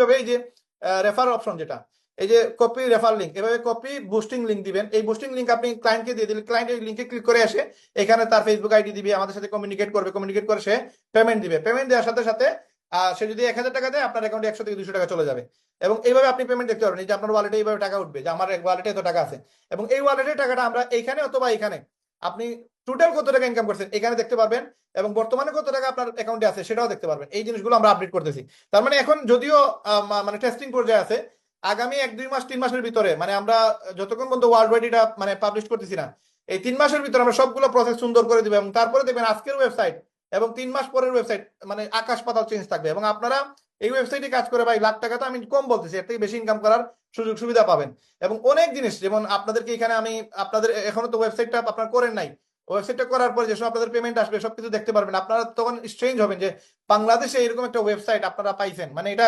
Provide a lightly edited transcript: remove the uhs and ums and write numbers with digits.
তবে এই যে রেফার অপশন যেটা, এই যে কপি রেফার লিঙ্ক, এভাবে কপি বুস্টিং লিঙ্ক দিবেন। এই বুস্টিং লিঙ্ক আপনি ক্লায়েন্টকে দিয়ে দিলে ক্লায়েন্ট এই লিঙ্কে ক্লিক করে আসে এখানে তার ফেসবুক আইডি দিবে, আমাদের সাথে কমিউনিকেট করবে, কমিউনিকেট করে সে পেমেন্ট দিবে। পেমেন্ট দেওয়ার সাথে সাথে সে যদি 1,000 টাকা দেয় আপনার অ্যাকাউন্টে 100 থেকে 200 টাকা চলে যাবে। এবং এইভাবে আপনি পেমেন্ট দেখতে পারবেন, এই যে আপনার ওয়ালেটে এইভাবে টাকা উঠবে যে আমার ওয়ালেটে এত টাকা আছে, এবং এই ওয়ালেটের টাকাটা আমরা এইখানে অথবা এখানে আপনি টোটাল কত টাকা ইনকাম করছেন এখানে দেখতে পারবেন, এবং বর্তমানে কত টাকা আপনার অ্যাকাউন্টে আছে সেটাও দেখতে পারবেন। এই জিনিসগুলো আমরা আপডেট করতেছি। তার মানে এখন যদিও মানে টেস্টিং পর্যায়ে আছে, আগামী 1-2 মাস 3 মাসের ভিতরে, মানে আমরা যতক্ষণ পর্যন্ত ওয়ার্ল্ড ওয়াইড এটা মানে পাবলিশ করতেছি না, এই 3 মাসের ভিতরে আমরা সবগুলো প্রসেস সুন্দর করে দিব, এবং তারপরে দেখবেন আজকের ওয়েবসাইট এবং 3 মাস পরের ওয়েবসাইট মানে আকাশ পাতাল চেঞ্জ থাকবে। এবং আপনারা এই ওয়েবসাইটে কাজ করে ভাই লাখ টাকা তো আমি কম বলতেছি, এর থেকে বেশি ইনকাম করার সুযোগ সুবিধা পাবেন। এবং অনেক জিনিস, যেমন আপনাদেরকে এখানে আমি আপনাদের এখনো তো ওয়েবসাইটটা আপনার করেন নাই, ওয়েবসাইটটা করার পরে যেসব আপনাদের পেমেন্ট আসবে সবকিছু দেখতে পারবেন। আপনারা তখন স্ট্রেঞ্জ হবেন যে বাংলাদেশে এরকম একটা ওয়েবসাইট আপনারা পাইছেন, মানে এটা